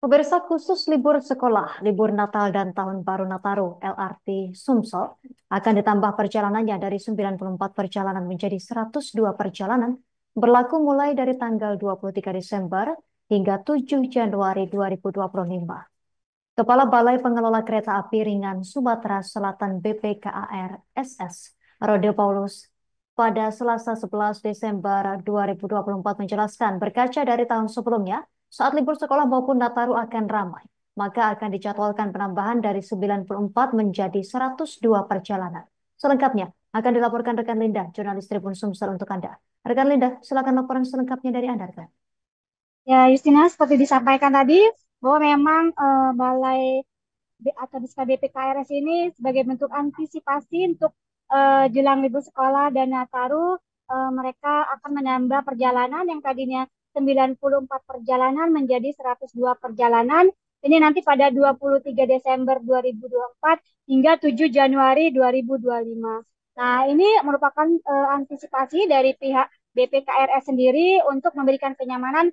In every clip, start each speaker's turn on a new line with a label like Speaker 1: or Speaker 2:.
Speaker 1: Pemirsa khusus libur sekolah, libur Natal dan Tahun Baru Nataru LRT Sumsel akan ditambah perjalanannya dari 94 perjalanan menjadi 102 perjalanan berlaku mulai dari tanggal 23 Desember hingga 7 Januari 2025. Kepala Balai Pengelola Kereta Api Ringan Sumatera Selatan BPKAR SS, Rode Paulus, pada Selasa 11 Desember 2024 menjelaskan berkaca dari tahun sebelumnya, saat libur sekolah maupun Nataru akan ramai, maka akan dijadwalkan penambahan dari 94 menjadi 102 perjalanan. Selengkapnya akan dilaporkan rekan Linda, jurnalis Tribun Sumsel untuk Anda. Rekan Linda, silakan laporan selengkapnya dari Anda, rekan.
Speaker 2: Ya, Justina, seperti disampaikan tadi, bahwa memang atau Diska BPKRS ini sebagai bentuk antisipasi untuk jelang libur sekolah dan Nataru, mereka akan menambah perjalanan yang tadinya 94 perjalanan menjadi 102 perjalanan. Ini nanti pada 23 Desember 2024 hingga 7 Januari 2025. Nah, ini merupakan antisipasi dari pihak BPKRS sendiri untuk memberikan kenyamanan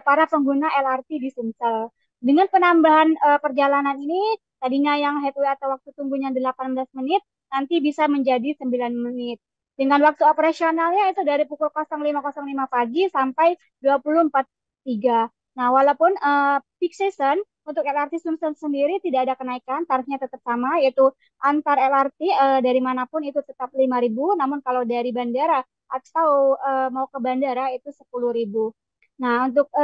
Speaker 2: para pengguna LRT di Sumsel. Dengan penambahan perjalanan ini, tadinya yang headway atau waktu tunggunya 18 menit, nanti bisa menjadi 9 menit. Dengan waktu operasionalnya itu dari pukul 05.05 pagi sampai 24.03. Nah, walaupun peak season untuk LRT Sumsel sendiri tidak ada kenaikan, tarifnya tetap sama, yaitu antar LRT dari manapun itu tetap 5.000, namun kalau dari bandara atau mau ke bandara itu 10.000. Nah, untuk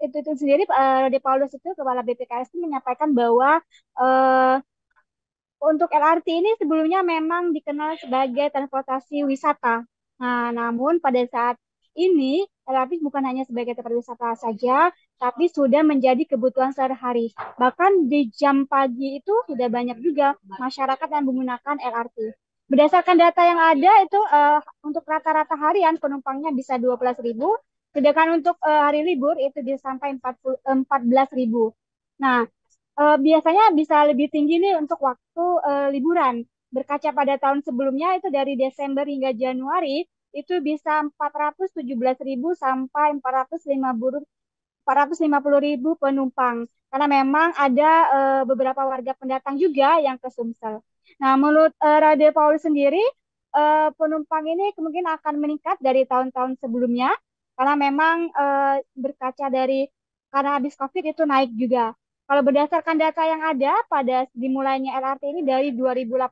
Speaker 2: itu sendiri, De Paulus itu Kepala BPKS itu menyampaikan bahwa eh, untuk LRT ini sebelumnya memang dikenal sebagai transportasi wisata. Nah, namun pada saat ini LRT bukan hanya sebagai tempat wisata saja, tapi sudah menjadi kebutuhan sehari-hari. Bahkan di jam pagi itu sudah banyak juga masyarakat yang menggunakan LRT. Berdasarkan data yang ada itu untuk rata-rata harian penumpangnya bisa 12.000, sedangkan untuk hari libur itu bisa sampai 14.000. Nah, biasanya bisa lebih tinggi nih untuk waktu liburan. Berkaca pada tahun sebelumnya itu dari Desember hingga Januari itu bisa 417.000 sampai 450.000 penumpang. Karena memang ada beberapa warga pendatang juga yang ke Sumsel. Nah, menurut Rade Paul sendiri, penumpang ini kemungkinan akan meningkat dari tahun-tahun sebelumnya karena memang berkaca dari karena habis COVID itu naik juga. Kalau berdasarkan data yang ada pada dimulainya LRT ini dari 2018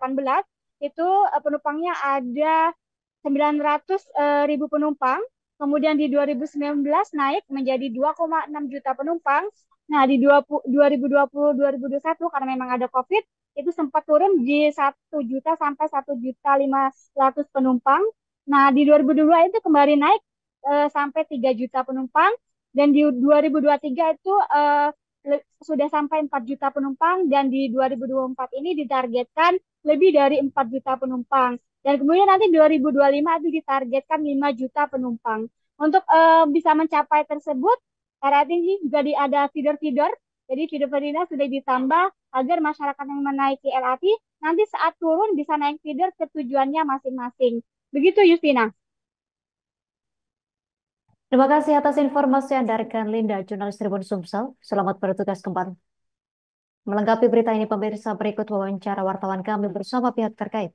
Speaker 2: itu penumpangnya ada 900 ribu penumpang. Kemudian di 2019 naik menjadi 2,6 juta penumpang. Nah, di 2020-2021 karena memang ada COVID, itu sempat turun di 1 juta sampai 1.500.000 penumpang. Nah, di 2022 itu kembali naik sampai 3 juta penumpang. Dan di 2023 itu sudah sampai 4 juta penumpang. Dan di 2024 ini ditargetkan lebih dari 4 juta penumpang. Dan kemudian nanti 2025 itu ditargetkan 5 juta penumpang. Untuk bisa mencapai tersebut, RRT ini juga ada feeder-feeder. Jadi feeder-feedernya sudah ditambah agar masyarakat yang menaiki LRT nanti saat turun bisa naik feeder ke tujuannya masing-masing. Begitu, Justina.
Speaker 1: Terima kasih atas informasi Anda, rekan Linda, jurnalis Tribun Sumsel. Selamat bertugas kembali. Melengkapi berita ini, pemirsa, berikut wawancara wartawan kami bersama pihak terkait.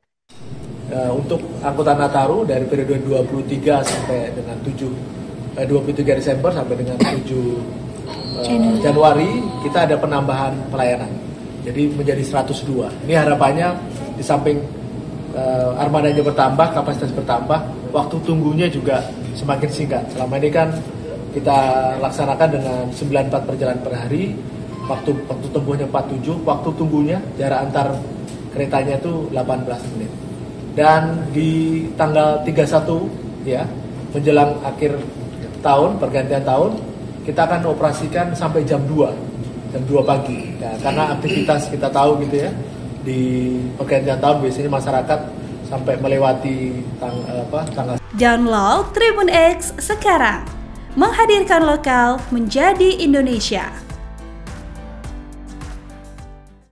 Speaker 3: Untuk angkutan Nataru dari periode 23 sampai dengan 23 Desember sampai dengan 7 Januari kita ada penambahan pelayanan. Jadi menjadi 102. Ini harapannya di samping armadanya bertambah, kapasitas bertambah, waktu tunggunya juga semakin singkat. Selama ini kan kita laksanakan dengan 94 perjalanan per hari, waktu tempuhnya 47, waktu tunggunya jarak antar keretanya itu 18 menit. Dan di tanggal 31 ya, menjelang akhir tahun, pergantian tahun, kita akan operasikan sampai jam 2 pagi. Ya, karena aktivitas kita tahu gitu ya, di pergantian tahun biasanya masyarakat sampai melewati tanggal.
Speaker 4: Download Tribun X sekarang, menghadirkan lokal menjadi Indonesia.